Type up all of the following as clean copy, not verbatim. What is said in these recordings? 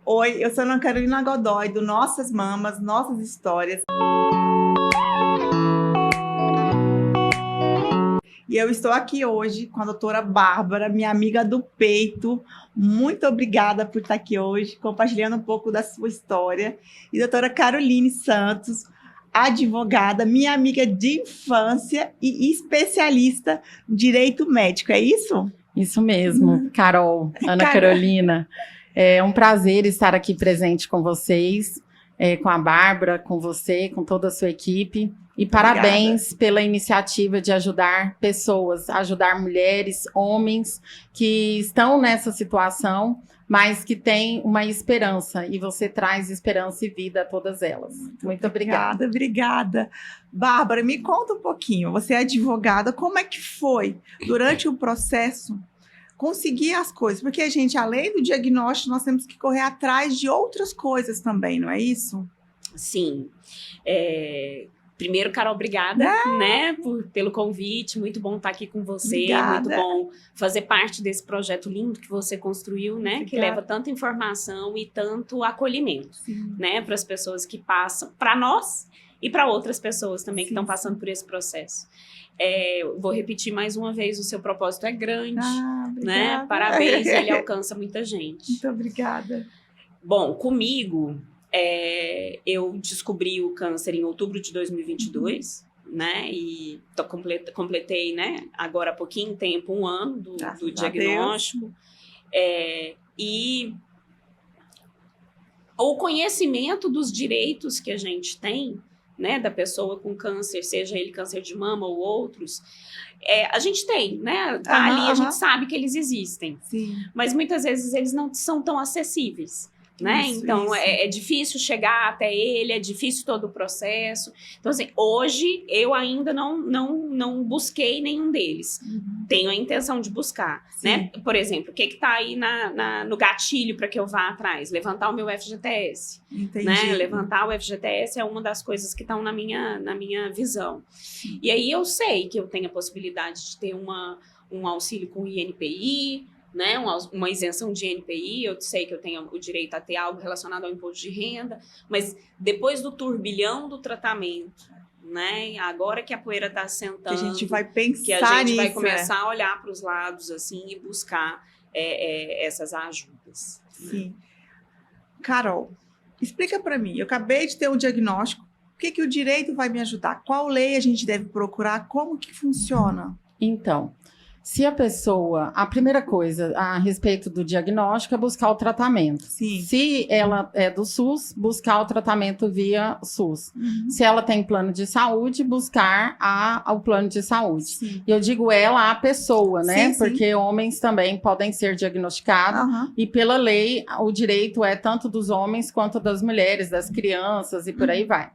Oi, eu sou Ana Carolina Godoy, do Nossas Mamas, Nossas Histórias. E eu estou aqui hoje com a doutora Bárbara, minha amiga do peito. Muito obrigada por estar aqui hoje, compartilhando um pouco da sua história. E doutora Caroline Santos, advogada, minha amiga de infância e especialista em direito médico, é isso? Isso mesmo, Carol, Ana Carolina. É um prazer estar aqui presente com vocês, com a Bárbara, com você, com toda a sua equipe. E parabéns pela iniciativa de ajudar pessoas, ajudar mulheres, homens que estão nessa situação, mas que têm uma esperança. E você traz esperança e vida a todas elas. Muito obrigada. Obrigada. Bárbara, me conta um pouquinho. Você é advogada, como é que foi durante o processo conseguir as coisas? Porque a gente, além do diagnóstico, nós temos que correr atrás de outras coisas também, não é isso? Sim. Primeiro, Carol, obrigada, né, pelo convite. Muito bom estar aqui com você. Obrigada. Muito bom fazer parte desse projeto lindo que você construiu, né, Obrigada. que leva tanta informação e tanto acolhimento, Sim. né, para as pessoas que passam, para nós e para outras pessoas também que Sim, estão passando por esse processo. Vou repetir mais uma vez, o seu propósito é grande, né? Obrigada. Parabéns, ele alcança muita gente. Muito obrigada. Bom, comigo, eu descobri o câncer em outubro de 2022, né? E completei, né? Agora há pouquinho tempo, 1 ano do diagnóstico. E o conhecimento dos direitos que a gente tem, né, da pessoa com câncer, seja ele câncer de mama ou outros, a gente tem, né? Ali a gente sabe que eles existem. Sim. Mas muitas vezes eles não são tão acessíveis, né? Então, é difícil chegar até ele, é difícil todo o processo. Então, assim, hoje eu ainda não busquei nenhum deles. Tenho a intenção de buscar, né? Por exemplo, o que está aí no gatilho para que eu vá atrás? Levantar o meu FGTS. Entendi. Né? Levantar o FGTS é uma das coisas que estão na minha visão. E aí eu sei que eu tenho a possibilidade de ter um auxílio com INPI, né, uma isenção de INPI, eu sei que eu tenho o direito a ter algo relacionado ao imposto de renda, mas depois do turbilhão do tratamento, né, agora que a poeira está assentando, que a gente vai pensar que a gente nisso, vai começar a olhar para os lados assim e buscar essas ajudas. Sim. Carol, explica para mim, eu acabei de ter um diagnóstico, o que o direito vai me ajudar? Qual lei a gente deve procurar? Como que funciona? Então, se a primeira coisa a respeito do diagnóstico é buscar o tratamento. Sim. Se ela é do SUS, buscar o tratamento via SUS. Se ela tem plano de saúde, buscar o plano de saúde. Sim. E eu digo a pessoa, né? Sim, porque homens também podem ser diagnosticados. E pela lei, o direito é tanto dos homens quanto das mulheres, das crianças e por aí vai.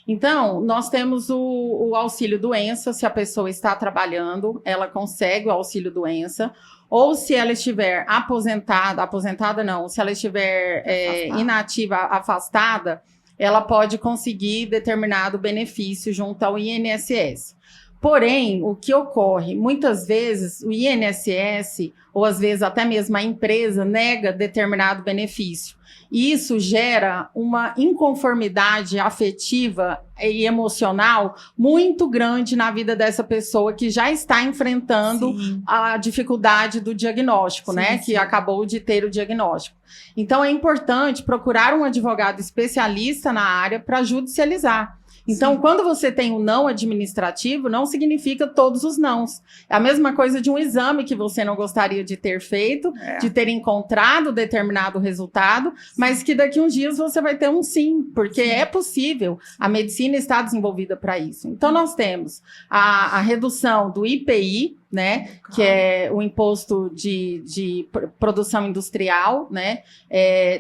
Então, nós temos o auxílio doença, se a pessoa está trabalhando, ela consegue o auxílio doença, ou se ela estiver aposentada não, se ela estiver inativa, afastada, ela pode conseguir determinado benefício junto ao INSS. Porém, o que ocorre? Muitas vezes o INSS, ou às vezes até mesmo a empresa, nega determinado benefício. E isso gera uma inconformidade afetiva e emocional muito grande na vida dessa pessoa que já está enfrentando a dificuldade do diagnóstico, né? Que acabou de ter o diagnóstico. Então, é importante procurar um advogado especialista na área para judicializar. Então, quando você tem um não administrativo, não significa todos os nãos. É a mesma coisa de um exame que você não gostaria de ter feito, de ter encontrado determinado resultado, mas que daqui a uns dias você vai ter um sim, porque é possível. A medicina está desenvolvida para isso. Então, nós temos a redução do IPI, né, que é o imposto de produção industrial, né,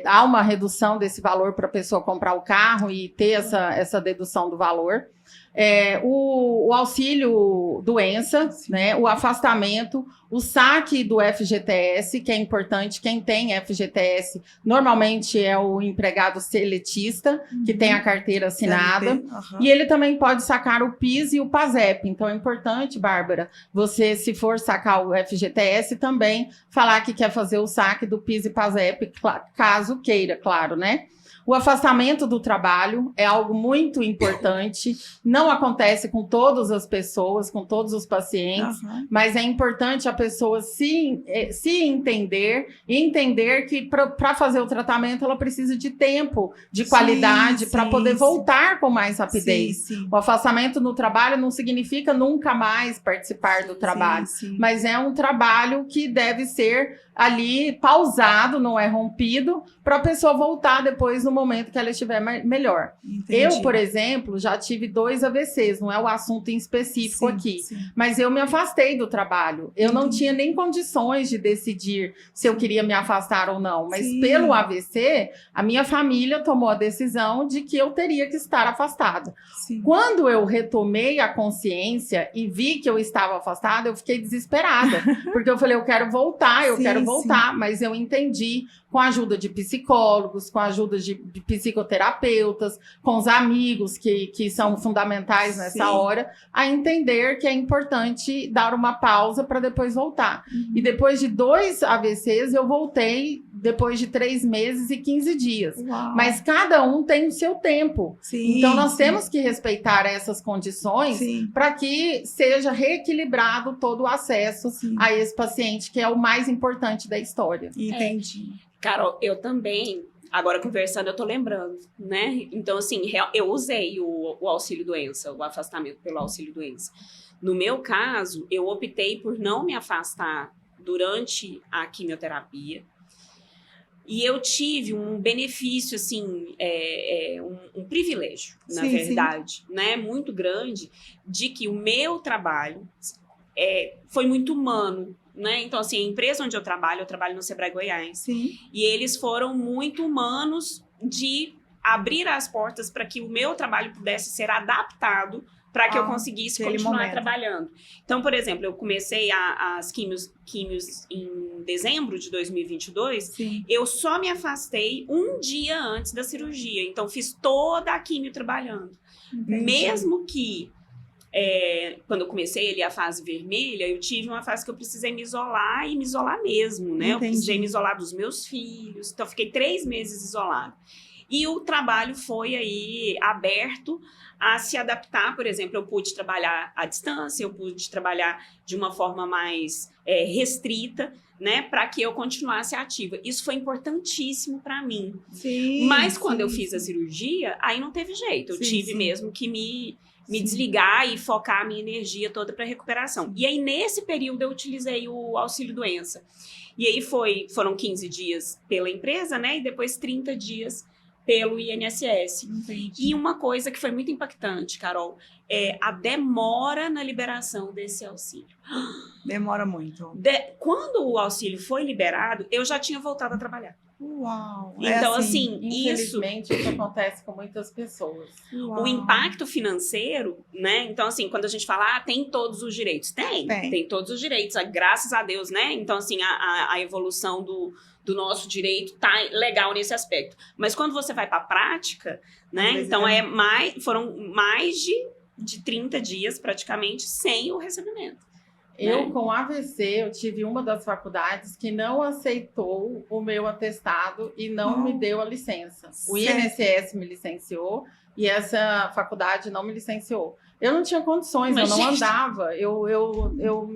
há uma redução desse valor para a pessoa comprar o carro e ter essa dedução do valor. O auxílio doença, né, o afastamento, o saque do FGTS, que é importante. Quem tem FGTS normalmente é o empregado seletista, que tem a carteira assinada, e ele também pode sacar o PIS e o PASEP. Então é importante, Bárbara, você, se for sacar o FGTS, também falar que quer fazer o saque do PIS e PASEP, caso queira, claro, né? O afastamento do trabalho é algo muito importante, não acontece com todas as pessoas, com todos os pacientes, mas é importante a pessoa se entender e entender que para fazer o tratamento ela precisa de tempo, de qualidade, para poder voltar com mais rapidez. O afastamento no trabalho não significa nunca mais participar do trabalho, mas é um trabalho que deve ser ali pausado, não é rompido, para a pessoa voltar depois no momento que ela estiver melhor. Entendi. Eu, por exemplo, já tive 2 AVCs, não é o assunto em específico aqui, mas eu me afastei do trabalho. Eu não tinha nem condições de decidir se eu queria me afastar ou não, mas pelo AVC, a minha família tomou a decisão de que eu teria que estar afastada. Quando eu retomei a consciência e vi que eu estava afastada, eu fiquei desesperada, porque eu falei, eu quero voltar, eu quero voltar, mas eu entendi, com a ajuda de psicólogos, com a ajuda de psicoterapeutas, com os amigos que são fundamentais nessa hora, a entender que é importante dar uma pausa para depois voltar. E depois de 2 AVCs, eu voltei depois de 3 meses e 15 dias. Mas cada um tem o seu tempo. Então, nós temos que respeitar essas condições para que seja reequilibrado todo o acesso a esse paciente, que é o mais importante da história. Entendi. Carol, eu também, agora conversando, eu tô lembrando, né? Então, assim, eu usei o auxílio-doença, o afastamento pelo auxílio-doença. No meu caso, eu optei por não me afastar durante a quimioterapia. E eu tive um benefício, assim, um privilégio, na verdade, né? Muito grande, de que o meu trabalho foi muito humano, né? Então, assim, a empresa onde eu trabalho no Sebrae Goiás. E eles foram muito humanos de abrir as portas para que o meu trabalho pudesse ser adaptado para que eu conseguisse continuar trabalhando. Então, por exemplo, eu comecei as químios em dezembro de 2022, eu só me afastei um dia antes da cirurgia. Então, fiz toda a químio trabalhando. Mesmo que quando eu comecei ali a fase vermelha, eu tive uma fase que eu precisei me isolar e me isolar mesmo, né? Eu precisei me isolar dos meus filhos, então eu fiquei 3 meses isolada. E o trabalho foi aí aberto a se adaptar. Por exemplo, eu pude trabalhar à distância, eu pude trabalhar de uma forma mais restrita, né, para que eu continuasse ativa. Isso foi importantíssimo para mim. Mas quando eu fiz a cirurgia, aí não teve jeito. Eu tive mesmo que me desligar e focar a minha energia toda para recuperação. E aí, nesse período, eu utilizei o auxílio-doença. E aí foram 15 dias pela empresa, né? E depois 30 dias pelo INSS. E uma coisa que foi muito impactante, Carol, é a demora na liberação desse auxílio. Demora muito. Quando o auxílio foi liberado, eu já tinha voltado a trabalhar. Uau! Então, assim, infelizmente, isso acontece com muitas pessoas. O impacto financeiro, né? Então, assim, quando a gente fala, tem todos os direitos. Tem todos os direitos, graças a Deus, né? Então, assim, a evolução do nosso direito tá legal nesse aspecto. Mas quando você vai para a prática, né? Então, foram mais de 30 dias, praticamente, sem o recebimento. Eu, com AVC, eu tive uma das faculdades que não aceitou o meu atestado e não me deu a licença. O INSS me licenciou e essa faculdade não me licenciou. Eu não tinha condições, eu não andava, eu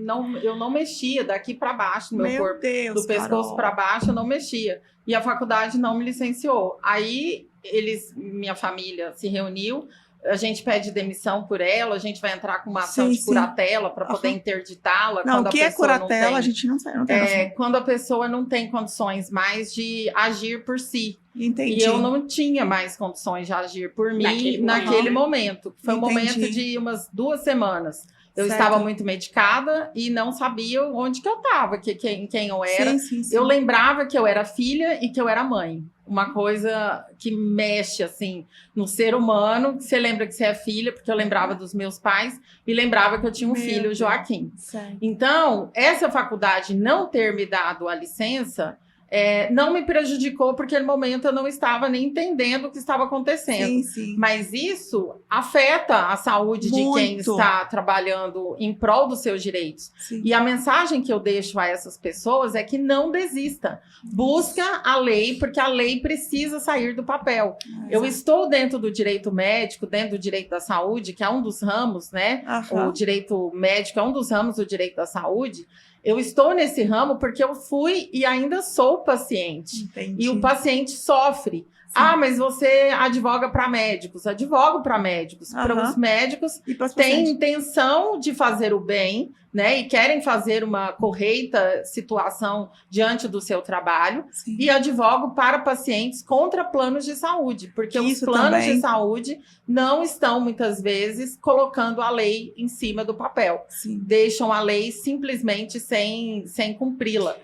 não mexia daqui para baixo no meu corpo. Do pescoço para baixo eu não mexia. E a faculdade não me licenciou. Aí minha família se reuniu, a gente pede demissão por ela, a gente vai entrar com uma ação de curatela para poder interditá-la. Não, o que é curatela, a gente não tem noção. Quando a pessoa não tem condições mais de agir por si. Entendi. E eu não tinha mais condições de agir por mim naquele momento. Foi um momento de umas 2 semanas. Eu estava muito medicada e não sabia onde que eu estava, quem eu era. Eu lembrava que eu era filha e que eu era mãe. uma coisa que mexe, assim, no ser humano. Você lembra que você é filha, porque eu lembrava dos meus pais e lembrava que eu tinha um filho, Joaquim. Certo. Então, essa faculdade não ter me dado a licença não me prejudicou, porque no momento eu não estava nem entendendo o que estava acontecendo. Sim, sim. Mas isso afeta a saúde de quem está trabalhando em prol dos seus direitos. Sim. E a mensagem que eu deixo a essas pessoas é que não desista. Busca a lei, porque a lei precisa sair do papel. Eu estou dentro do direito médico, dentro do direito da saúde, que é um dos ramos, né? O direito médico é um dos ramos do direito da saúde. Eu estou nesse ramo porque eu fui e ainda sou paciente. Entendi. E o paciente sofre. Sim. Ah, mas você advoga para médicos. Advogo para médicos. Para os médicos têm intenção de fazer o bem, né? E querem fazer uma correta situação diante do seu trabalho. Sim. E advogo para pacientes contra planos de saúde. Porque os planos de saúde não estão, muitas vezes, colocando a lei em cima do papel. Sim. Deixam a lei simplesmente sem cumpri-la.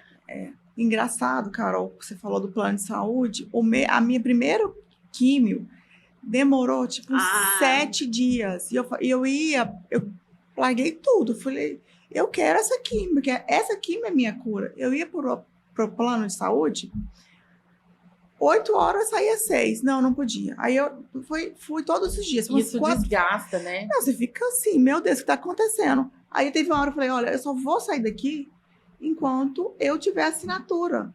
Engraçado, Carol, você falou do plano de saúde. A minha primeira químio demorou, tipo, 7 dias. E eu larguei tudo. Falei, eu quero essa químio, porque essa químio é minha cura. Eu ia pro plano de saúde, 8 horas, saía 6. Não podia. Aí eu fui todos os dias. Isso desgasta, né? Não, você fica assim, meu Deus, o que tá acontecendo? Aí teve uma hora que eu falei, olha, eu só vou sair daqui enquanto eu tiver assinatura.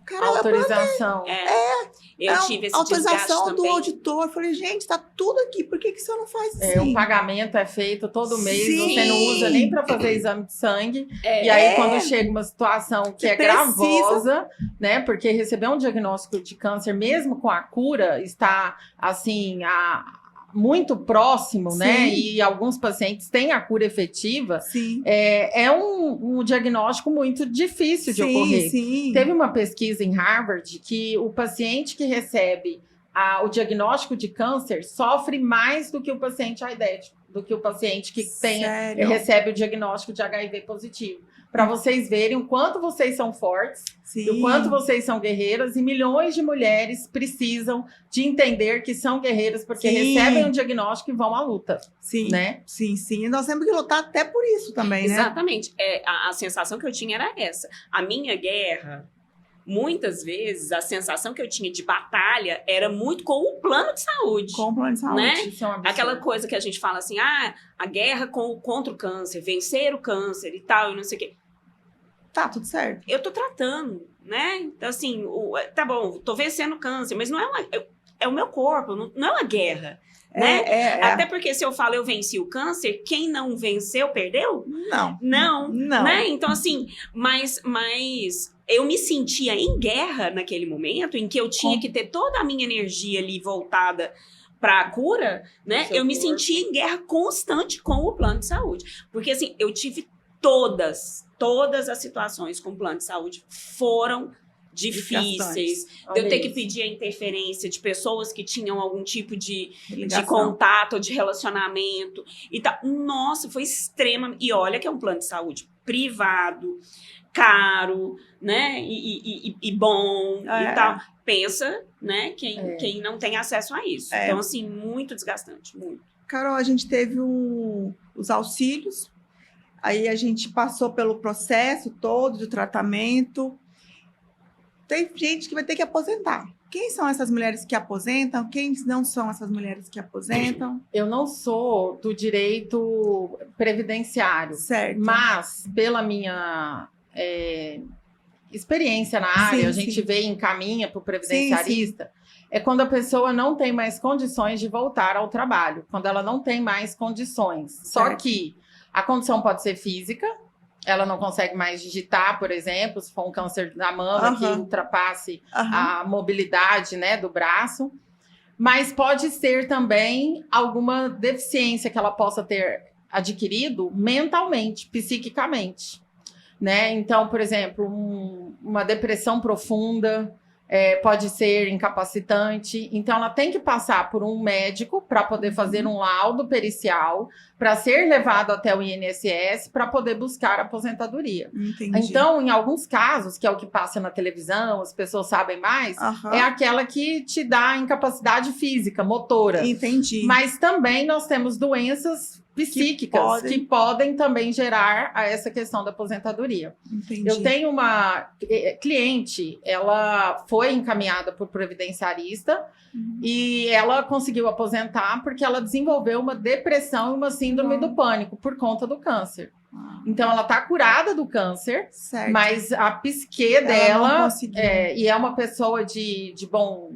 Cara, autorização. Eu tive esse autorização do auditor. Eu falei, gente, tá tudo aqui. Por que você não faz assim? O pagamento é feito todo mês. Sim. Você não usa nem para fazer exame de sangue. E aí, quando chega uma situação que é gravosa, né? Porque receber um diagnóstico de câncer, mesmo com a cura, está assim, muito próximo, né? E alguns pacientes têm a cura efetiva. Sim. É um diagnóstico muito difícil de ocorrer. Sim. Teve uma pesquisa em Harvard que o paciente que recebe o diagnóstico de câncer sofre mais do que o paciente aidético, do que o paciente que recebe o diagnóstico de HIV positivo. Para vocês verem o quanto vocês são fortes, e o quanto vocês são guerreiras, e milhões de mulheres precisam de entender que são guerreiras, porque recebem um diagnóstico e vão à luta. Sim, né? Sim. E nós temos que lutar até por isso também, né? Exatamente. A sensação que eu tinha era essa. A minha guerra, muitas vezes, a sensação que eu tinha de batalha era muito com o plano de saúde. Com o plano de saúde. Né? Isso é um absurdo. Aquela coisa que a gente fala assim, a guerra contra o câncer, vencer o câncer e tal, e não sei o quê. Tá, tudo certo. Eu tô tratando, né? Então, assim, tá bom, tô vencendo o câncer, mas não é o meu corpo, não é uma guerra. Né? Até porque se eu falo eu venci o câncer, quem não venceu, perdeu? Não. Né? Então, assim, mas eu me sentia em guerra naquele momento, em que eu tinha que ter toda a minha energia ali voltada para a cura, né? Eu me sentia em guerra constante com o plano de saúde. Porque, assim, eu tive todas as situações com o plano de saúde foram difíceis. De eu ter que pedir a interferência de pessoas que tinham algum tipo de contato, de relacionamento e tal. Nossa, foi extrema. E olha que é um plano de saúde privado, caro, né? E bom e tal. Pensa, né? Quem não tem acesso a isso. Então, assim, muito desgastante, muito. Carol, a gente teve os auxílios. Aí a gente passou pelo processo todo de tratamento. Tem gente que vai ter que aposentar. Quem são essas mulheres que aposentam? Quem não são essas mulheres que aposentam? Eu não sou do direito previdenciário. Certo. Mas, pela minha experiência na área, a gente vê e encaminha para o previdenciarista, é quando a pessoa não tem mais condições de voltar ao trabalho. Quando ela não tem mais condições. Certo. Só que a condição pode ser física, ela não consegue mais digitar, por exemplo, se for um câncer da mama que ultrapasse a mobilidade, né, do braço. Mas pode ser também alguma deficiência que ela possa ter adquirido mentalmente, psiquicamente. Né? Então, por exemplo, uma depressão profunda, pode ser incapacitante. Então, ela tem que passar por um médico para poder fazer um laudo pericial, para ser levado até o INSS para poder buscar a aposentadoria. Entendi. Então, em alguns casos, que é o que passa na televisão, as pessoas sabem mais, é aquela que te dá incapacidade física, motora. Entendi. Mas também nós temos doenças psíquicas que podem também gerar essa questão da aposentadoria. Entendi. Eu tenho uma cliente, ela foi encaminhada por previdenciarista e ela conseguiu aposentar porque ela desenvolveu uma depressão e uma síndrome do pânico por conta do câncer. Então, ela está curada do câncer, certo. Mas a psique dela... e é uma pessoa de bom,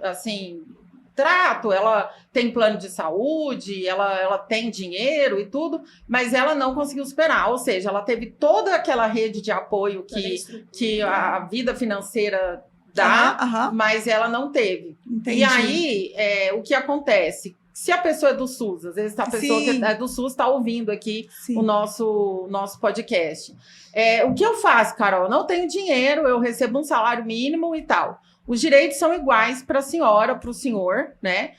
assim... trato, ela tem plano de saúde, ela tem dinheiro e tudo, mas ela não conseguiu superar, ou seja, ela teve toda aquela rede de apoio que a vida financeira dá, mas ela não teve. Entendi. E aí, o que acontece? Se a pessoa é do SUS, às vezes a pessoa que é do SUS está ouvindo aqui o nosso podcast. O que eu faço, Carol? Eu não tenho dinheiro, eu recebo um salário mínimo e tal. Os direitos são iguais para a senhora, para o senhor, né?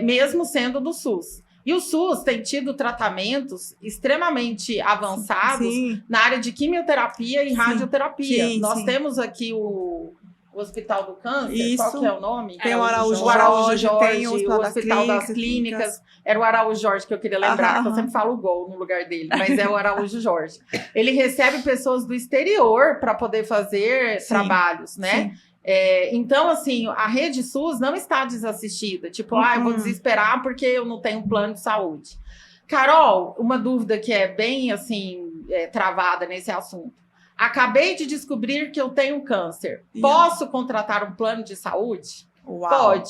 Mesmo sendo do SUS. E o SUS tem tido tratamentos extremamente avançados na área de quimioterapia e radioterapia. Nós temos aqui o Hospital do Câncer, qual que é o nome? Tem o Araújo Jorge, tem o Hospital das Clínicas. Era o Araújo Jorge que eu queria lembrar, que eu sempre falo o Gol no lugar dele, mas é o Araújo Jorge. Ele recebe pessoas do exterior para poder fazer trabalhos, né? Então, assim, a rede SUS não está desassistida. Tipo, eu vou desesperar porque eu não tenho plano de saúde. Carol, uma dúvida que é bem, assim, travada nesse assunto. Acabei de descobrir que eu tenho câncer. Posso contratar um plano de saúde? Uau.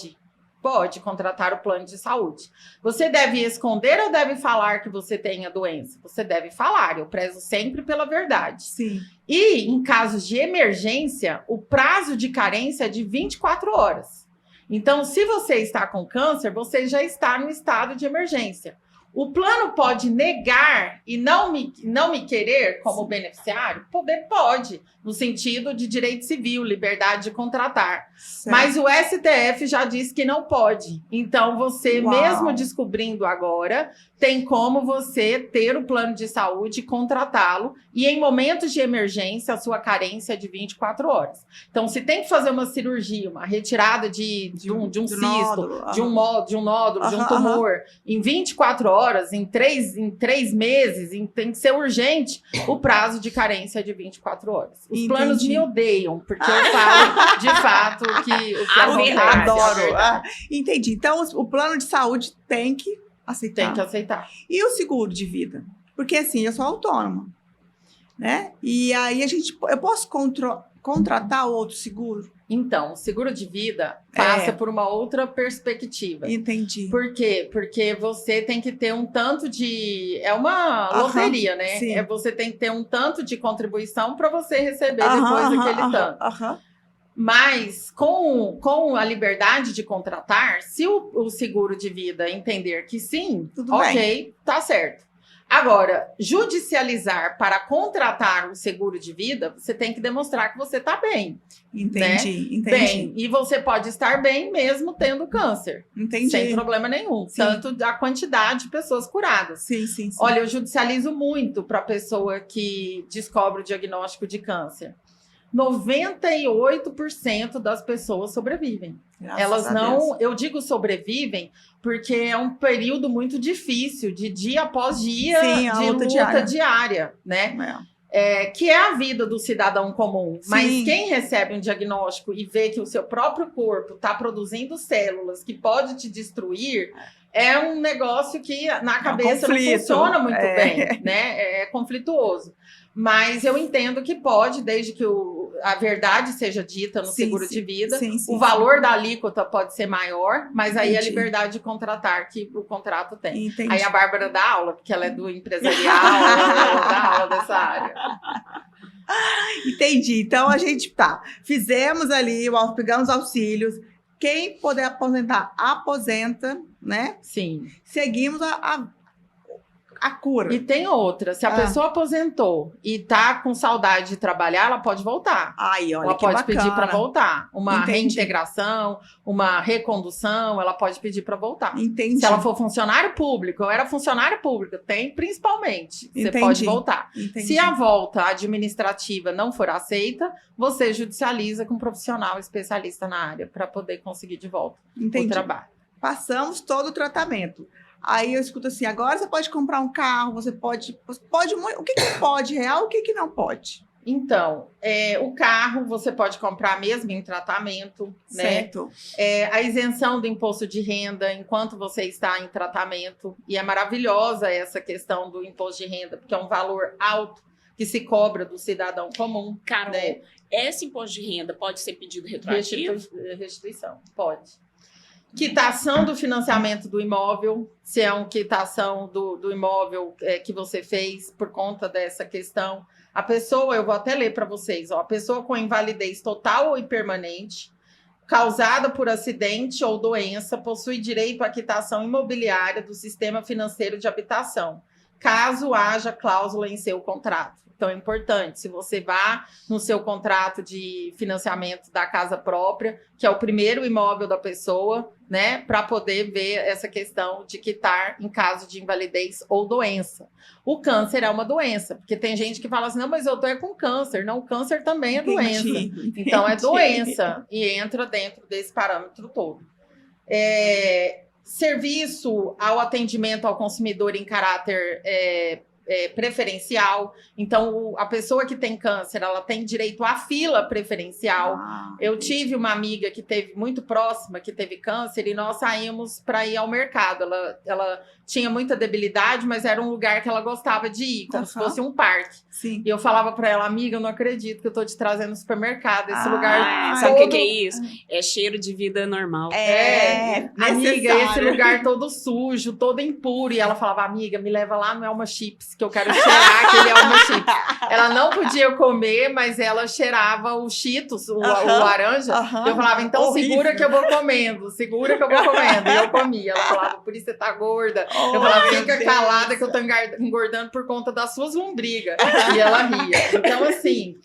Pode contratar o plano de saúde. Você deve esconder ou deve falar que você tem a doença? Você deve falar. Eu prezo sempre pela verdade. Sim. E, em casos de emergência, o prazo de carência é de 24 horas. Então, se você está com câncer, você já está no estado de emergência. O plano pode negar e não me querer como beneficiário? Pode, no sentido de direito civil, liberdade de contratar. Certo. Mas o STF já disse que não pode. Então, você, mesmo descobrindo agora, tem como você ter o plano de saúde e contratá-lo. E em momentos de emergência, a sua carência é de 24 horas. Então, se tem que fazer uma cirurgia, uma retirada de um cisto, nódulo, de um nódulo, de um tumor, em 24 horas, em 3 meses, tem que ser urgente, o prazo de carência é de 24 horas. Os planos me odeiam, porque eu falo, de fato, o que acontece. Adoro. Entendi. Então, o plano de saúde tem que aceitar. Tem que aceitar. E o seguro de vida? Porque, assim, eu sou autônoma, né? E aí, eu posso contratar outro seguro? Então, o seguro de vida passa por uma outra perspectiva. Entendi. Por quê? Porque você tem que ter um tanto de... É uma loteria, né? Sim. Você tem que ter um tanto de contribuição para você receber depois daquele tanto. Mas, com a liberdade de contratar, se o seguro de vida entender que sim, tudo bem. Tá certo. Agora, judicializar para contratar um seguro de vida, você tem que demonstrar que você está bem. Entendi. Bem, e você pode estar bem mesmo tendo câncer. Entendi. Sem problema nenhum. Sim. Tanto a quantidade de pessoas curadas. Sim. Olha, eu judicializo muito para a pessoa que descobre o diagnóstico de câncer. 98% das pessoas sobrevivem. Elas não, eu digo sobrevivem, porque é um período muito difícil, de dia após dia, de luta diária, né? Que é a vida do cidadão comum. Sim. Mas quem recebe um diagnóstico e vê que o seu próprio corpo está produzindo células que pode te destruir, é um negócio que na cabeça não funciona muito bem, né? É conflituoso. Mas eu entendo que pode, desde que a verdade seja dita no seguro de vida. O valor da alíquota pode ser maior, mas aí a liberdade de contratar que o contrato tem. Entendi. Aí a Bárbara dá aula, porque ela é do empresarial, ela dá aula dessa área. Entendi. Então, a gente fizemos ali, pegamos auxílios. Quem puder aposentar, aposenta, né? Sim. Seguimos a cura. E tem outra, se a pessoa aposentou e tá com saudade de trabalhar, ela pode voltar. Aí, olha, ela que pode bacana. pedir para voltar. Uma Entendi. reintegração, uma recondução, ela pode pedir para voltar. Entendi. Se ela for funcionário público, eu era funcionário público, tem principalmente, você Entendi. pode voltar. Entendi. Se a volta administrativa não for aceita, você judicializa com um profissional especialista na área para poder conseguir de volta o trabalho. Passamos todo o tratamento. Aí eu escuto assim, agora você pode comprar um carro, você pode o que pode real, o que não pode? Então, o carro você pode comprar mesmo em tratamento, certo. né? A isenção do imposto de renda enquanto você está em tratamento. E é maravilhosa essa questão do imposto de renda, porque é um valor alto que se cobra do cidadão comum. Carol, né? Esse imposto de renda pode ser pedido retroativo? Restituição, pode. Quitação do financiamento do imóvel, se é uma quitação do imóvel que você fez por conta dessa questão. A pessoa, eu vou até ler para vocês, a pessoa com invalidez total ou permanente, causada por acidente ou doença, possui direito à quitação imobiliária do sistema financeiro de habitação, caso haja cláusula em seu contrato. Então, é importante, se você vá no seu contrato de financiamento da casa própria, que é o primeiro imóvel da pessoa, né, para poder ver essa questão de quitar em caso de invalidez ou doença. O câncer é uma doença, porque tem gente que fala assim, não, mas eu tô com câncer. Não, o câncer também é doença. Então, é doença e entra dentro desse parâmetro todo. Serviço ao atendimento ao consumidor em caráter preferencial. Então, a pessoa que tem câncer, ela tem direito à fila preferencial. Eu tive uma amiga que teve muito próxima, que teve câncer, e nós saímos para ir ao mercado. Ela tinha muita debilidade, mas era um lugar que ela gostava de ir, como se fosse um parque. Sim. E eu falava para ela, amiga, eu não acredito que eu tô te trazendo no supermercado. Esse lugar sabe o que é isso? É cheiro de vida normal. Amiga, esse lugar todo sujo, todo impuro. E ela falava, amiga, me leva lá no Elma Chips, que eu quero cheirar aquele Elma Chips. Ela não podia comer, mas ela cheirava o Cheetos, o laranja. Eu falava, então segura que eu vou comendo, segura que eu vou comendo. E eu comia. Ela falava, por isso você tá gorda. Eu falava, fica calada que eu tô engordando por conta das suas lombrigas. E ela ria. Então, assim,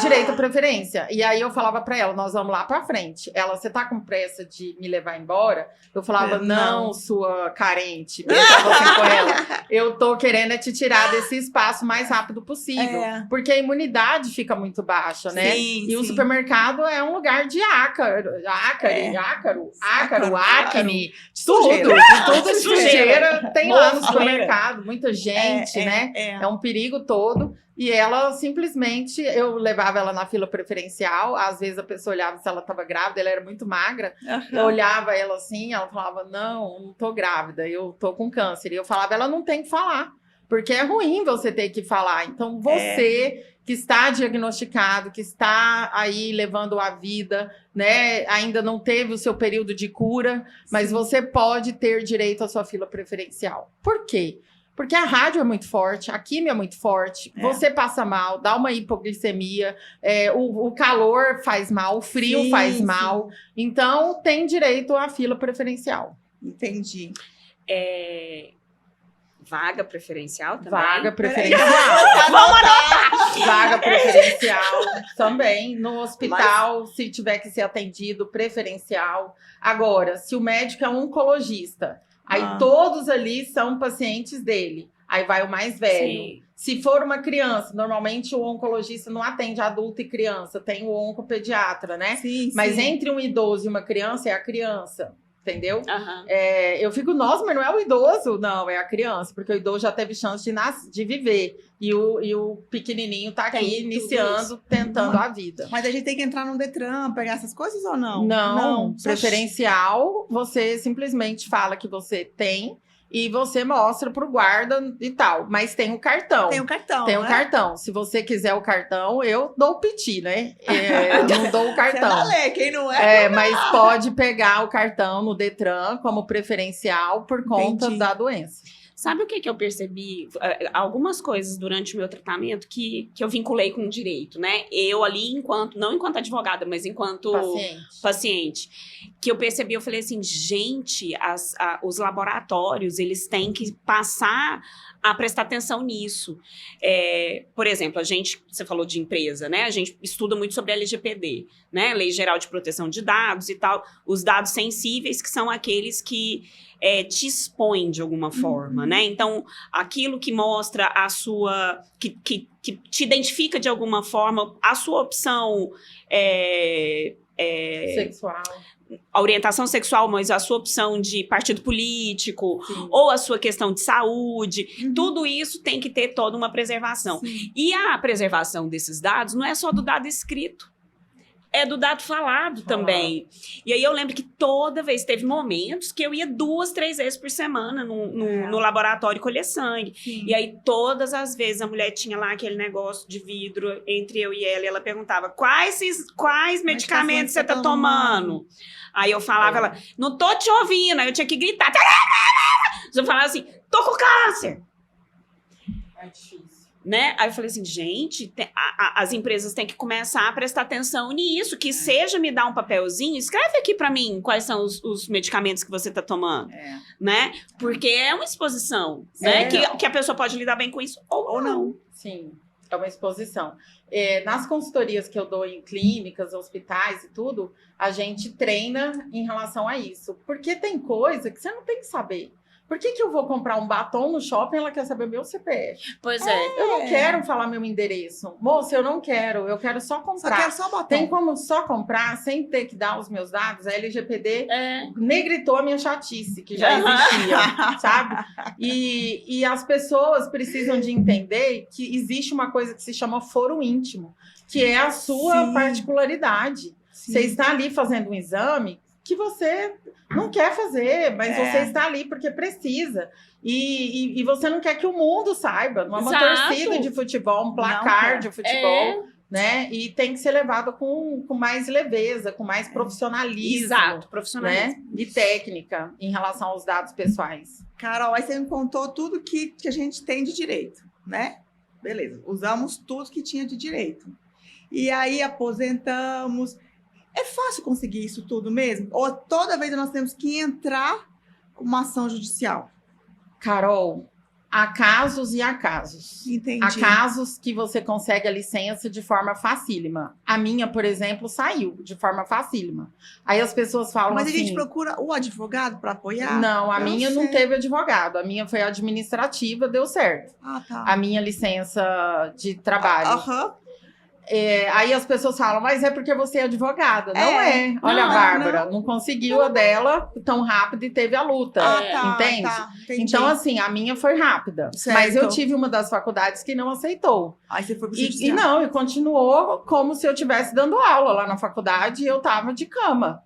direito à preferência. E aí eu falava pra ela, nós vamos lá pra frente. Ela, você tá com pressa de me levar embora? Eu falava, não, sua carente. Eu falava assim com ela, eu tô querendo te tirar desse espaço o mais rápido possível. Porque a imunidade fica muito baixa, né? Sim, o supermercado é um lugar de ácaro, acne, tudo sujeira tem lá no supermercado. Muita gente, né? É um perigo todo. E ela simplesmente, eu levava ela na fila preferencial, às vezes a pessoa olhava se ela estava grávida, ela era muito magra, eu olhava ela assim, ela falava, não tô grávida, eu tô com câncer. E eu falava, ela não tem que falar, porque é ruim você ter que falar. Então você que está diagnosticado, que está aí levando a vida, né, ainda não teve o seu período de cura, mas você pode ter direito à sua fila preferencial. Por quê? Porque a rádio é muito forte, a química é muito forte, você passa mal, dá uma hipoglicemia, o calor faz mal, o frio faz mal. Então, tem direito à fila preferencial. Entendi. Vaga preferencial também? Vaga preferencial. Vaga preferencial também. No hospital, se tiver que ser atendido, preferencial. Agora, se o médico é um oncologista, aí todos ali são pacientes dele. Aí vai o mais velho. Sim. Se for uma criança, normalmente o oncologista não atende adulto e criança, tem o oncopediatra, né? Mas entre um idoso e uma criança, é a criança. Entendeu? Eu fico, nossa, mas não é o idoso? Não, é a criança, porque o idoso já teve chance de viver. E o pequenininho tá aqui iniciando, tentando a vida. Mas a gente tem que entrar no Detran, pegar essas coisas ou não? Não. Preferencial, você simplesmente fala que você tem e você mostra pro guarda e tal. Mas tem o cartão. Tem o cartão, Tem o cartão. Se você quiser o cartão, eu dou o piti, né? Eu não dou o cartão. Quem não é? Mas pode pegar o cartão no Detran como preferencial por conta da doença. Sabe o que eu percebi? Algumas coisas durante o meu tratamento que eu vinculei com o direito, né? Eu ali, não enquanto advogada, mas enquanto paciente. Que eu percebi, eu falei assim, gente, os laboratórios, eles têm que passar a prestar atenção nisso. Por exemplo, você falou de empresa, né? A gente estuda muito sobre LGPD, né? Lei Geral de Proteção de Dados e tal. Os dados sensíveis, que são aqueles que te expõem de alguma forma, né? Então, aquilo que mostra a sua... que te identifica de alguma forma, a sua opção... sexual. A orientação sexual, mas a sua opção de partido político, ou a sua questão de saúde, tudo isso tem que ter toda uma preservação. Sim. E a preservação desses dados não é só do dado escrito, é do dado falado também. E aí eu lembro que toda vez, teve momentos que eu ia 2, 3 vezes por semana no laboratório colher sangue. Sim. E aí todas as vezes a mulher tinha lá aquele negócio de vidro entre eu e ela perguntava, quais medicamentos você tá tomando? Aí eu falava, ela, não tô te ouvindo, aí eu tinha que gritar. Eu falava assim, tô com câncer. É difícil. Né? Aí eu falei assim, gente, as empresas têm que começar a prestar atenção nisso, que seja me dar um papelzinho, escreve aqui pra mim quais são os medicamentos que você tá tomando, né? Porque é uma exposição, né? Que a pessoa pode lidar bem com isso ou não. Sim, é uma exposição. Nas consultorias que eu dou em clínicas, hospitais e tudo, a gente treina em relação a isso. Porque tem coisa que você não tem que saber. Por que eu vou comprar um batom no shopping e ela quer saber o meu CPF? Pois é. Eu não quero falar meu endereço. Moça, eu não quero. Eu quero só comprar. Só quero só batom. Tem como só comprar sem ter que dar os meus dados? A LGPD negritou a minha chatice, que já existia, sabe? E as pessoas precisam de entender que existe uma coisa que se chama foro íntimo, que é a sua particularidade. Sim. Você está ali fazendo um exame que você não quer fazer, mas você está ali porque precisa. E você não quer que o mundo saiba. Não é uma torcida de futebol, um placar de futebol, né? E tem que ser levado com mais leveza, com mais profissionalismo. Exato, profissionalismo. Né? E técnica em relação aos dados pessoais. Carol, aí você me contou tudo que a gente tem de direito, né? Beleza, usamos tudo que tinha de direito. E aí aposentamos... É fácil conseguir isso tudo mesmo? Ou toda vez nós temos que entrar com uma ação judicial? Carol, há casos e há casos. Entendi. Há casos que você consegue a licença de forma facílima. A minha, por exemplo, saiu de forma facílima. Aí as pessoas falam Mas assim... a gente procura o advogado para apoiar? Não, a minha não teve advogado. A minha foi administrativa, deu certo. Ah, tá. A minha licença de trabalho. Aí as pessoas falam, mas é porque você é advogada. Não é. Olha, a Bárbara não conseguiu a dela tão rápido e teve a luta. Entende? Tá, então, assim, a minha foi rápida. Certo. Mas eu tive uma das faculdades que não aceitou. Aí você foi pro judiciário. E continuou como se eu estivesse dando aula lá na faculdade e eu tava de cama.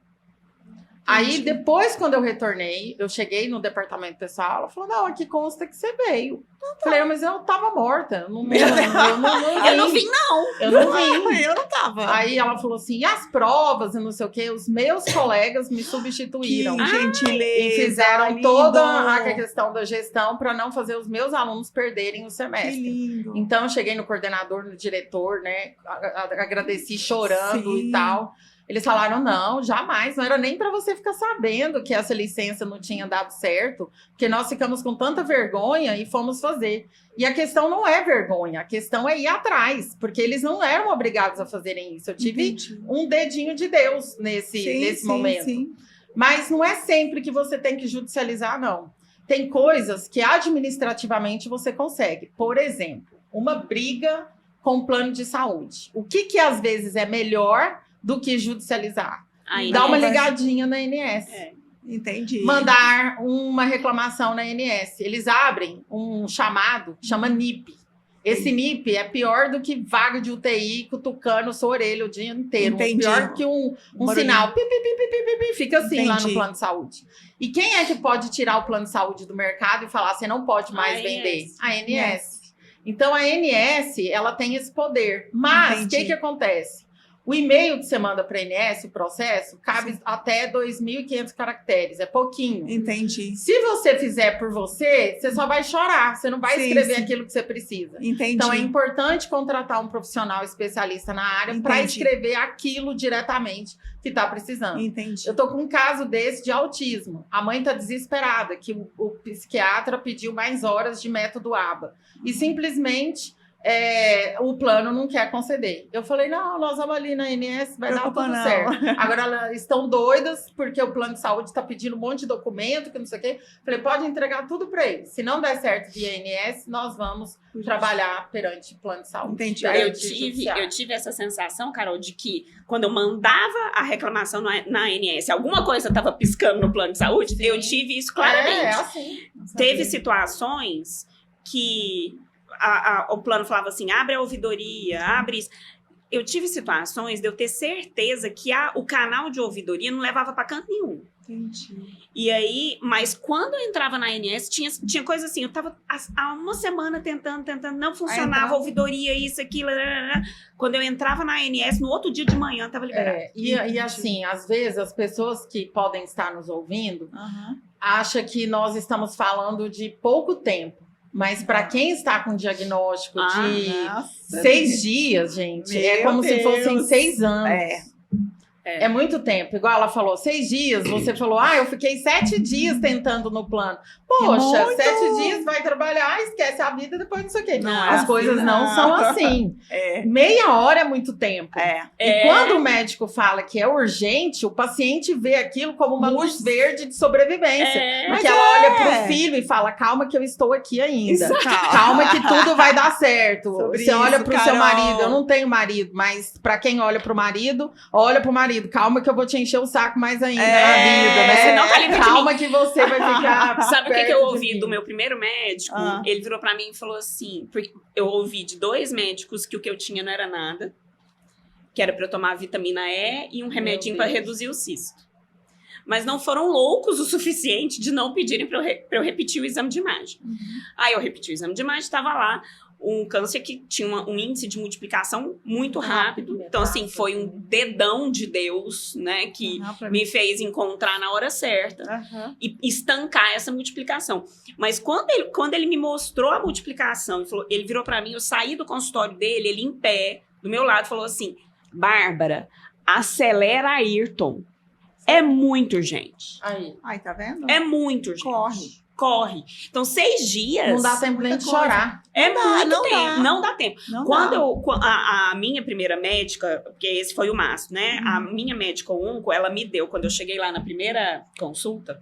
Aí, depois, quando eu retornei, eu cheguei no departamento pessoal, ela falou, não, aqui consta que você veio. Falei, mas eu tava morta. Eu não vim, não. Eu não vim, não. Eu não vim. Eu não tava. Aí ela falou assim, e as provas e não sei o quê? Os meus colegas me substituíram. Que gentileza. E fizeram toda a questão da gestão para não fazer os meus alunos perderem o semestre. Que lindo. Então, eu cheguei no coordenador, no diretor, né? Agradeci chorando e tal. Eles falaram, não, jamais, não era nem para você ficar sabendo que essa licença não tinha dado certo, porque nós ficamos com tanta vergonha e fomos fazer. E a questão não é vergonha, a questão é ir atrás, porque eles não eram obrigados a fazerem isso. Eu tive um dedinho de Deus nesse momento. Sim. Mas não é sempre que você tem que judicializar, não. Tem coisas que administrativamente você consegue. Por exemplo, uma briga com o plano de saúde. O que às vezes é melhor do que judicializar? Dá uma ligadinha na ANS. Entendi. Mandar uma reclamação na ANS. Eles abrem um chamado, chama NIP. Esse NIP é pior do que vaga de UTI cutucando sua orelha o dia inteiro. Pior que um sinal. Pi, pi, pi, pi, pi, pi, fica assim lá no plano de saúde. E quem é que pode tirar o plano de saúde do mercado e falar, você não pode mais vender? A ANS. Então, a ANS, ela tem esse poder. Mas, o que acontece? O e-mail que você manda para a ANS, o processo, cabe até 2.500 caracteres, é pouquinho. Entendi. Se você fizer por você, você só vai chorar, você não vai escrever aquilo que você precisa. Entendi. Então, é importante contratar um profissional especialista na área para escrever aquilo diretamente que está precisando. Entendi. Eu tô com um caso desse de autismo. A mãe tá desesperada, que o psiquiatra pediu mais horas de método ABA. E simplesmente... o plano não quer conceder. Eu falei, não, nós vamos ali na ANS, vai dar tudo certo. Agora elas estão doidas, porque o plano de saúde está pedindo um monte de documento, que não sei o quê. Falei, pode entregar tudo para eles. Se não der certo via ANS, nós vamos trabalhar perante o plano de saúde. Entendi. Eu tive essa sensação, Carol, de que quando eu mandava a reclamação na ANS, alguma coisa estava piscando no plano de saúde, eu tive isso claramente. Assim. Teve situações que... o plano falava assim, abre a ouvidoria, abre isso. Eu tive situações de eu ter certeza que o canal de ouvidoria não levava para canto nenhum. Entendi. E aí, mas quando eu entrava na ANS, tinha coisa assim, eu tava há uma semana tentando, não funcionava a ouvidoria, isso, aquilo. Quando eu entrava na ANS, no outro dia de manhã tava liberado. E assim, às vezes as pessoas que podem estar nos ouvindo acham que nós estamos falando de pouco tempo. Mas para quem está com diagnóstico de 6 dias, gente, é como se fossem 6 anos. É muito tempo. Igual ela falou, 6 dias. Você falou, eu fiquei 7 dias tentando no plano. Poxa, 7 dias vai trabalhar, esquece a vida, depois não sei o quê. As coisas não são assim. Meia hora é muito tempo. E quando o médico fala que é urgente, o paciente vê aquilo como uma luz verde de sobrevivência. Porque ela olha pro filho e fala, calma que eu estou aqui ainda. Calma que tudo vai dar certo. Você olha pro seu marido, eu não tenho marido, mas para quem olha pro marido, olha pro marido. Calma que eu vou te encher o saco mais ainda na vida, né? Você não tá livre Calma que você vai ficar. Sabe o que eu ouvi do meu primeiro médico? Ele virou pra mim e falou assim, porque eu ouvi de 2 médicos que o que eu tinha não era nada, que era pra eu tomar vitamina E e um remedinho pra reduzir o cisto. Mas não foram loucos o suficiente de não pedirem pra eu repetir o exame de imagem. Aí eu repeti o exame de imagem, tava lá um câncer que tinha um índice de multiplicação muito rápido. Então, assim, foi um dedão de Deus, né, que me fez encontrar na hora certa e estancar essa multiplicação. Mas quando ele me mostrou a multiplicação, ele virou pra mim, eu saí do consultório dele, ele em pé, do meu lado, falou assim, Bárbara, acelera a Ayrton. É muito urgente. Aí, tá vendo? É muito urgente. Corre. Então, 6 dias... Não dá tempo nem de chorar. Muito tempo. Não dá tempo. A minha primeira médica, porque esse foi o Márcio, né? A minha médica onco, ela me deu, quando eu cheguei lá na primeira consulta,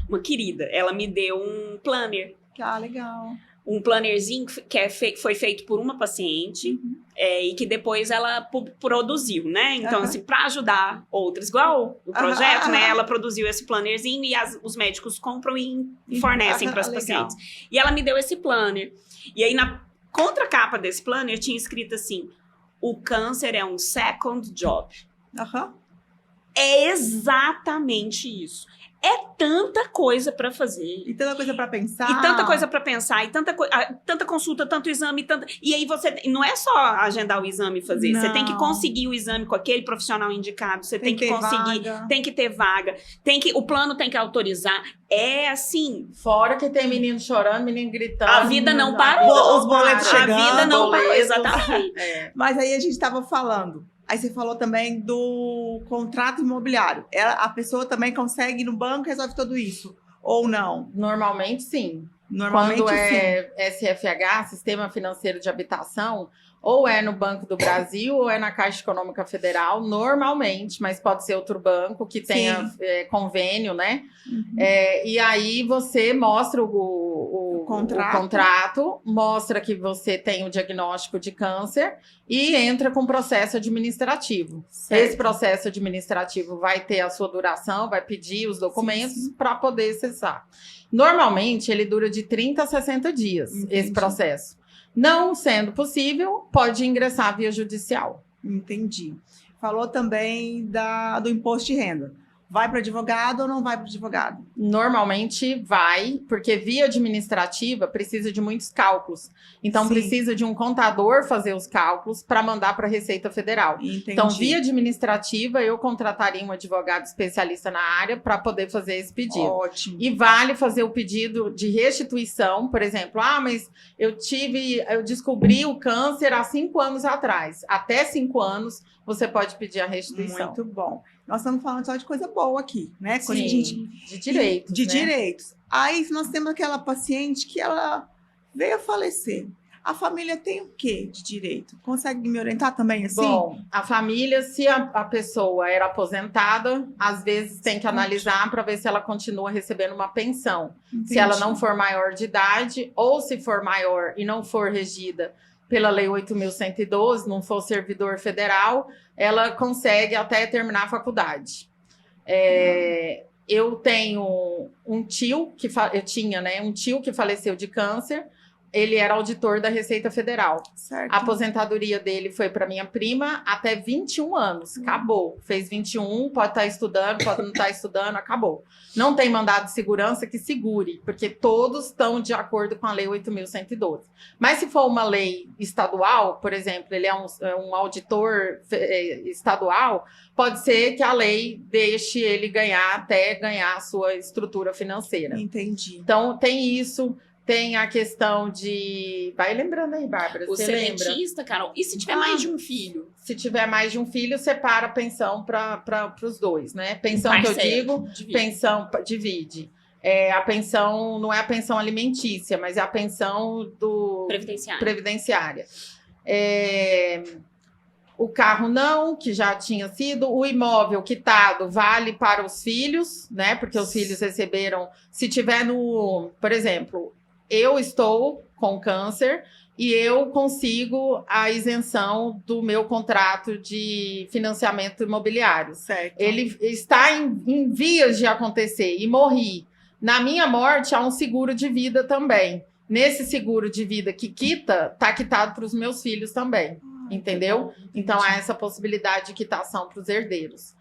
uma querida, ela me deu um planner. Legal. Um plannerzinho que foi feito por uma paciente e que depois ela produziu, né? Então, assim, para ajudar outras, igual o projeto, né? Ela produziu esse plannerzinho e os médicos compram e fornecem para as pacientes. E ela me deu esse planner. E aí, na contracapa desse planner, tinha escrito assim, o câncer é um second job. É exatamente isso. É tanta coisa para fazer. E tanta coisa para pensar. E tanta coisa para pensar. E tanta consulta, tanto exame. E aí você... Não é só agendar o exame e fazer. Não. Você tem que conseguir o exame com aquele profissional indicado. Você tem que conseguir. Vaga. Tem que ter vaga. O plano tem que autorizar. É assim. Fora que tem menino chorando, menino gritando. A vida não parou. Os boletos chegando. A vida não parou. Exatamente. Mas aí a gente estava falando. Aí você falou também do contrato imobiliário. A pessoa também consegue ir no banco e resolve tudo isso? Ou não? Normalmente, sim. Quando é SFH, Sistema Financeiro de Habitação, ou é no Banco do Brasil ou é na Caixa Econômica Federal, normalmente, mas pode ser outro banco que tenha convênio, né? E aí você mostra o contrato, mostra que você tem o diagnóstico de câncer e entra com processo administrativo. Certo. Esse processo administrativo vai ter a sua duração, vai pedir os documentos para poder cessar. Normalmente, ele dura de 30 a 60 dias, esse processo. Não sendo possível, pode ingressar via judicial. Entendi. Falou também do imposto de renda. vai para o advogado ou não vai para o advogado? Normalmente vai, porque via administrativa precisa de muitos cálculos. Então, Sim. precisa de um contador fazer os cálculos para mandar para a Receita Federal. Entendi. Então, via administrativa, eu contrataria um advogado especialista na área para poder fazer esse pedido. Ótimo. E vale fazer o pedido de restituição, por exemplo, mas eu descobri o câncer há 5 anos atrás. Até 5 anos, você pode pedir a restituição. Muito bom. Nós estamos falando só de coisa boa aqui, né? Coisa Sim, de direitos. De né? direitos. Aí nós temos aquela paciente que ela veio a falecer. A família tem o quê de direito? Consegue me orientar também assim? Bom, a família, se a pessoa era aposentada, às vezes tem que analisar para ver se ela continua recebendo uma pensão. Entendi. Se ela não for maior de idade, ou se for maior e não for regida pela Lei 8.112, não for servidor federal, ela consegue até terminar a faculdade. Eu tenho um tio eu tinha, né, um tio que faleceu de câncer. Ele era auditor da Receita Federal. Certo. A aposentadoria dele foi para minha prima até 21 anos. Acabou. Fez 21, pode estar estudando, pode não estar estudando, acabou. Não tem mandado de segurança que segure, porque todos estão de acordo com a Lei 8.112. Mas se for uma lei estadual, por exemplo, ele é um auditor estadual, pode ser que a lei deixe ele até ganhar a sua estrutura financeira. Entendi. Então, tem isso. Tem a questão de... Vai lembrando aí, Bárbara. O seletista, Carol. E se tiver mais de um filho? Se tiver mais de um filho, separa a pensão para os dois, né? Pensão que eu digo, divide. Pensão divide. A pensão não é a pensão alimentícia, mas é a pensão previdenciária. O carro não, que já tinha sido. O imóvel quitado vale para os filhos, né? Porque os filhos receberam... Se tiver por exemplo... Eu estou com câncer e eu consigo a isenção do meu contrato de financiamento imobiliário. Certo. Ele está em vias de acontecer e morri. Na minha morte, há um seguro de vida também. Nesse seguro de vida que quita, está quitado para os meus filhos também. Entendeu? Então, há essa possibilidade de quitação para os herdeiros.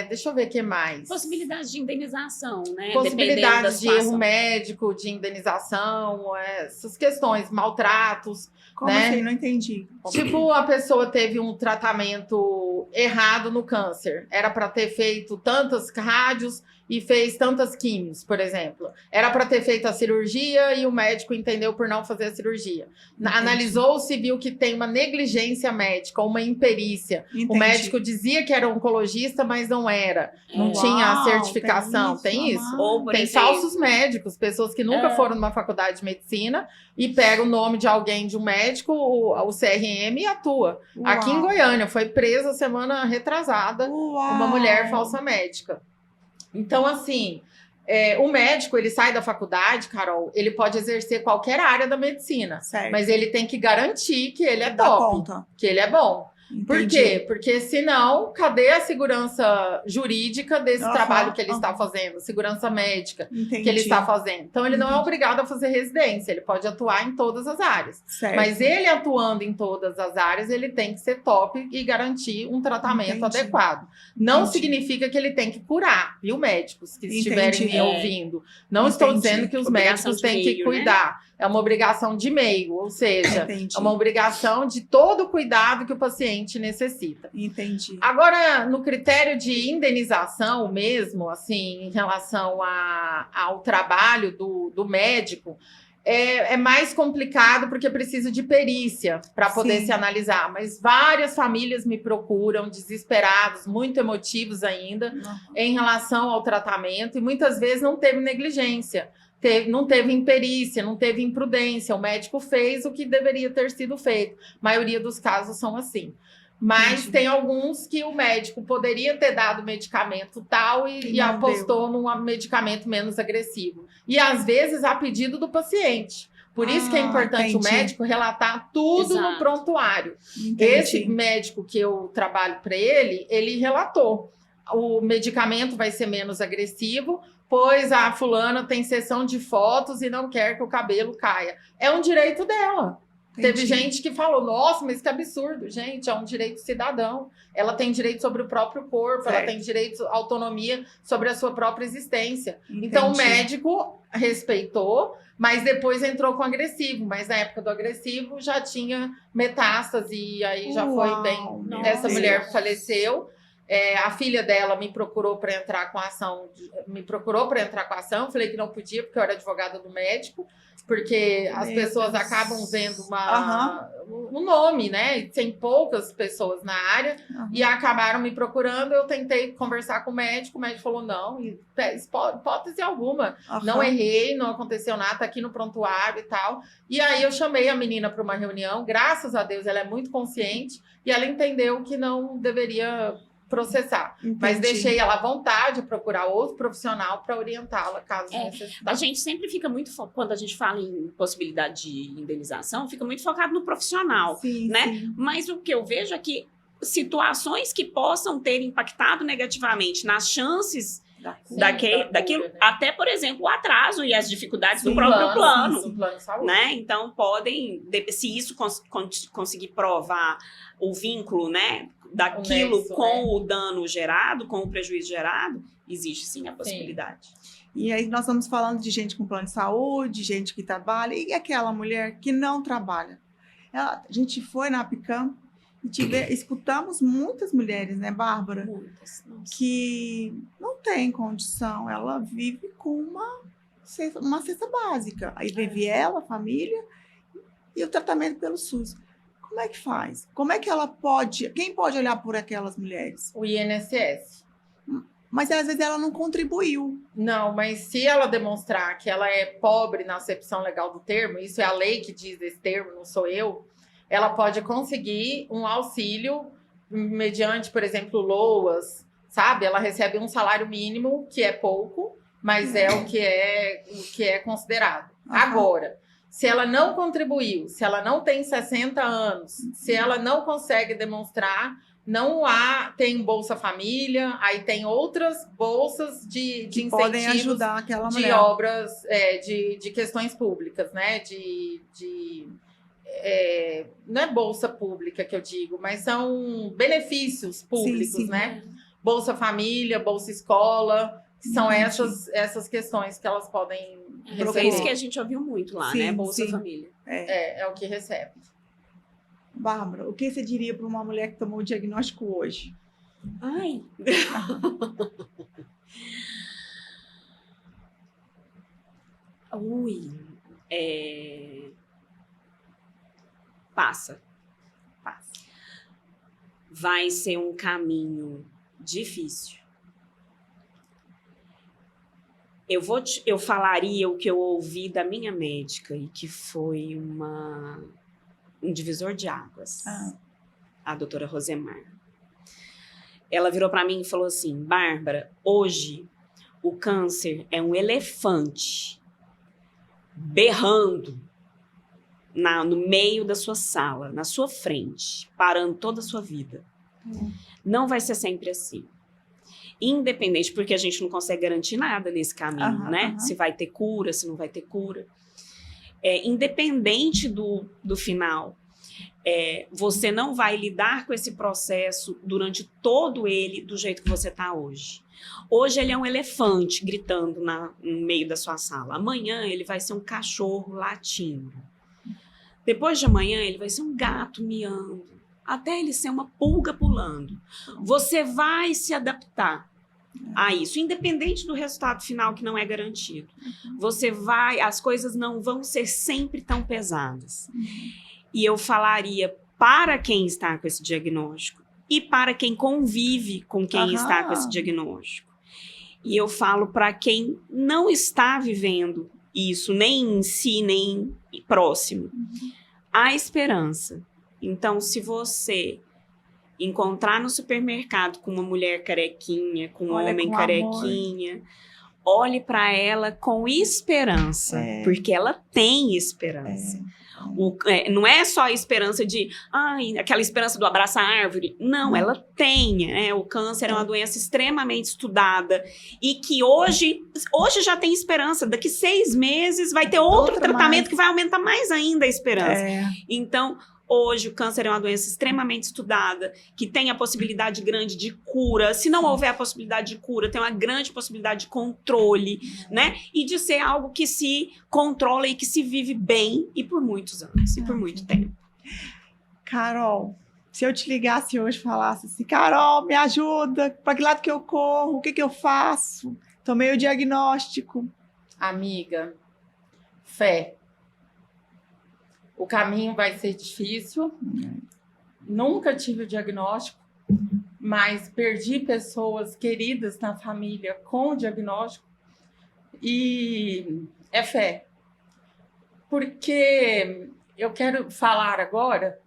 Deixa eu ver o que mais. Possibilidade de indenização, né? Possibilidade de erro médico, de indenização, essas questões, maltratos. Como né? assim? Não entendi. Tipo, a pessoa teve um tratamento errado no câncer. Era para ter feito tantas rádios e fez tantas químios, por exemplo. Era para ter feito a cirurgia e o médico entendeu por não fazer a cirurgia. Analisou-se e viu que tem uma negligência médica, uma imperícia. Entendi. O médico dizia que era oncologista, mas não era. Não tinha a certificação. Tem isso. Ou, por tem exemplo, falsos médicos, pessoas que nunca foram numa faculdade de medicina e pegam o nome de alguém, de um médico, o CRM, e atua. Uau. Aqui em Goiânia, foi presa semana retrasada uma mulher falsa médica. Então, assim, o médico, ele sai da faculdade, Carol, ele pode exercer qualquer área da medicina. Certo. Mas ele tem que garantir que ele é Dá top, conta. que ele é bom. Entendi. Por quê? Porque senão, cadê a segurança jurídica desse trabalho que ele está fazendo? Segurança médica Entendi. que ele está fazendo. Então, ele não é obrigado a fazer residência, ele pode atuar em todas as áreas. Certo. Mas ele atuando em todas as áreas, ele tem que ser top e garantir um tratamento adequado. Não significa que ele tem que curar, viu, médicos que estiverem me ouvindo. Não estou dizendo que os Obrigação médicos de têm meio, que cuidar. né? É uma obrigação de meio, ou seja, Entendi. é uma obrigação de todo o cuidado que o paciente necessita. Entendi. Agora, no critério de indenização mesmo, assim, em relação ao trabalho do médico, é mais complicado porque precisa de perícia para poder se analisar. Mas várias famílias me procuram, desesperados, muito emotivos ainda, em relação ao tratamento, e muitas vezes não teve negligência. Não teve imperícia, não teve imprudência. O médico fez o que deveria ter sido feito. A maioria dos casos são assim. Mas tem alguns que o médico poderia ter dado medicamento tal e apostou num medicamento menos agressivo. E às vezes a pedido do paciente. Por isso que é importante o médico relatar tudo no prontuário. Esse médico que eu trabalho para ele relatou. O medicamento vai ser menos agressivo, pois a fulana tem sessão de fotos e não quer que o cabelo caia. É um direito dela. Teve gente que falou, nossa, mas que absurdo, gente, é um direito cidadão. Ela tem direito sobre o próprio corpo, ela tem direito à autonomia sobre a sua própria existência. Então, o médico respeitou, mas depois entrou com agressivo. Mas na época do agressivo já tinha metástase, e aí já foi bem... Essa mulher faleceu. A filha dela me procurou para entrar com a ação. Eu falei que não podia, porque eu era advogada do médico. Porque as pessoas acabam vendo um nome, né? Tem poucas pessoas na área e acabaram me procurando. Eu tentei conversar com o médico falou não, hipótese alguma. Não errei, não aconteceu nada, tá aqui no prontuário e tal. E aí eu chamei a menina para uma reunião. Graças a Deus, ela é muito consciente e ela entendeu que não deveria processar. Mas deixei ela à vontade de procurar outro profissional para orientá-la, caso necessite. A gente sempre fica muito quando a gente fala em possibilidade de indenização, fica muito focado no profissional, né? Sim. Mas o que eu vejo é que situações que possam ter impactado negativamente nas chances daquilo, até, por exemplo, o atraso e as dificuldades do próprio plano, de saúde, né? Então, podem, se isso conseguir provar o vínculo, né, daquilo nexo, com o dano gerado, com o prejuízo gerado, existe sim a possibilidade. E aí nós estamos falando de gente com plano de saúde, gente que trabalha, e aquela mulher que não trabalha. A gente foi na APICAM e escutamos muitas mulheres, né, Bárbara? Muitas. Que não tem condição, ela vive com uma cesta básica. Aí vive ela, a família, e o tratamento pelo SUS. Como é que faz? Como é que ela pode... Quem pode olhar por aquelas mulheres? O INSS. Mas às vezes ela não contribuiu. Não, mas se ela demonstrar que ela é pobre na acepção legal do termo, isso é a lei que diz esse termo, não sou eu, ela pode conseguir um auxílio mediante, por exemplo, LOAS, sabe? Ela recebe um salário mínimo, que é pouco, mas é o que é considerado. Agora... Se ela não contribuiu, se ela não tem 60 anos, se ela não consegue demonstrar, tem Bolsa Família, aí tem outras bolsas de incentivos podem ajudar aquela mulher. De obras, de questões públicas, né? Não é bolsa pública que eu digo, mas são benefícios públicos, né? Bolsa Família, Bolsa Escola, que são essas questões que elas podem receber. Foi isso que a gente ouviu muito lá, né? Bolsa Família. É o que recebe. Bárbara, o que você diria para uma mulher que tomou o diagnóstico hoje? Ai! Passa. Vai ser um caminho difícil. Eu falaria o que eu ouvi da minha médica e que foi um divisor de águas, a doutora Rosemar. Ela virou para mim e falou assim: Bárbara, hoje o câncer é um elefante berrando no meio da sua sala, na sua frente, parando toda a sua vida. Não vai ser sempre assim. Independente, porque a gente não consegue garantir nada nesse caminho, né? Se vai ter cura, se não vai ter cura. Independente do final, você não vai lidar com esse processo durante todo ele do jeito que você está hoje. Hoje ele é um elefante gritando no meio da sua sala. Amanhã ele vai ser um cachorro latindo. Depois de amanhã ele vai ser um gato miando. Até ele ser uma pulga pulando. Você vai se adaptar a isso, independente do resultado final que não é garantido. As coisas não vão ser sempre tão pesadas. E eu falaria para quem está com esse diagnóstico e para quem convive com quem está com esse diagnóstico. E eu falo para quem não está vivendo isso, nem em si, nem próximo. Há esperança. Então, se você encontrar no supermercado com uma mulher carequinha, com um homem carequinha, olhe para ela com esperança, porque ela tem esperança. Não é só a esperança de, aquela esperança do abraço à árvore. Não, ela tem. O câncer é uma doença extremamente estudada e que hoje já tem esperança. Daqui 6 meses vai ter outro tratamento que vai aumentar mais ainda a esperança. Então, hoje, o câncer é uma doença extremamente estudada, que tem a possibilidade grande de cura. Se não houver a possibilidade de cura, tem uma grande possibilidade de controle, né? E de ser algo que se controla e que se vive bem e por muitos anos, e por muito tempo. Carol, se eu te ligasse hoje e falasse assim, Carol, me ajuda, para que lado que eu corro, o que eu faço? Tomei o diagnóstico. Amiga, fé. O caminho vai ser difícil. Nunca tive o diagnóstico, mas perdi pessoas queridas na família com o diagnóstico. E é fé. Porque eu quero falar agora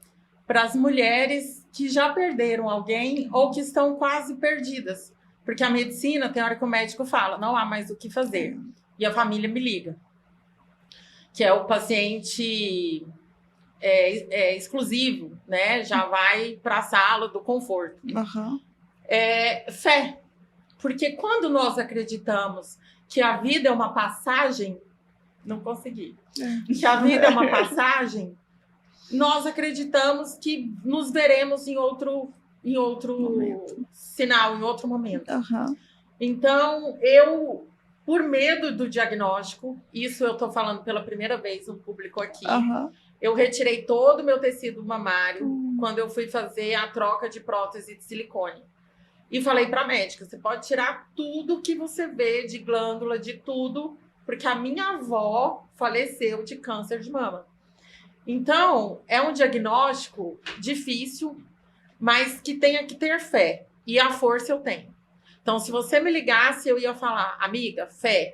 para as mulheres que já perderam alguém ou que estão quase perdidas. Porque a medicina, tem hora que o médico fala, não há mais o que fazer. E a família me liga. Que é o paciente... exclusivo, né? Já vai para a sala do conforto. Fé. Porque quando nós acreditamos que a vida é uma passagem, não consegui. Que a vida é uma passagem, nós acreditamos que nos veremos em outro sinal, em outro momento. Então, eu, por medo do diagnóstico, isso eu estou falando pela primeira vez no público aqui, eu retirei todo o meu tecido mamário quando eu fui fazer a troca de prótese de silicone. E falei para a médica, você pode tirar tudo que você vê de glândula, de tudo, porque a minha avó faleceu de câncer de mama. Então, é um diagnóstico difícil, mas que tenha que ter fé. E a força eu tenho. Então, se você me ligasse, eu ia falar, amiga, fé,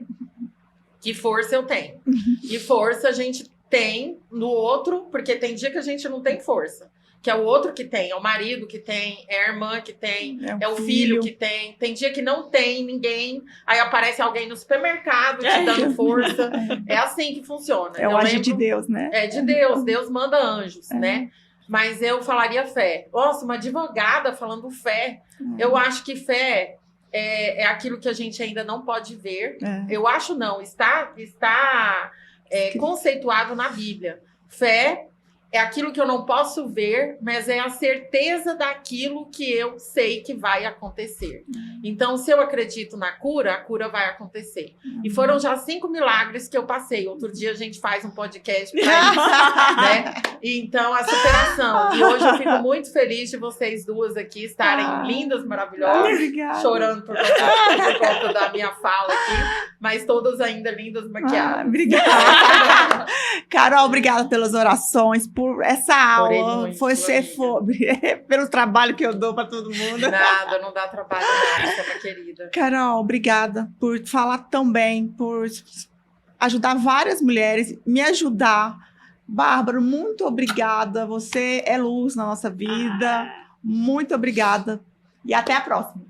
que força eu tenho. E força a gente tem no outro, porque tem dia que a gente não tem força. Que é o outro que tem, é o marido que tem, é a irmã que tem, é o filho que tem. Tem dia que não tem ninguém, aí aparece alguém no supermercado te dando força. É assim que funciona. É o agir de Deus, né? É de Deus, Deus manda anjos, né? Mas eu falaria fé. Nossa, uma advogada falando fé. Eu acho que fé é aquilo que a gente ainda não pode ver. Eu acho não, está conceituado na Bíblia. Fé é aquilo que eu não posso ver, mas é a certeza daquilo que eu sei que vai acontecer. Então, se eu acredito na cura, a cura vai acontecer. E foram já 5 milagres que eu passei. Outro dia a gente faz um podcast pra isso, né? Então, a superação. E hoje eu fico muito feliz de vocês duas aqui estarem lindas, maravilhosas, chorando por conta da minha fala aqui, mas todas ainda lindas, maquiadas. Obrigada. Carol, obrigada pelas orações, por essa aula, pelo trabalho que eu dou para todo mundo. Nada, não dá trabalho não, você é uma querida. Carol, obrigada por falar tão bem, por ajudar várias mulheres, me ajudar. Bárbara, muito obrigada, você é luz na nossa vida, muito obrigada e até a próxima.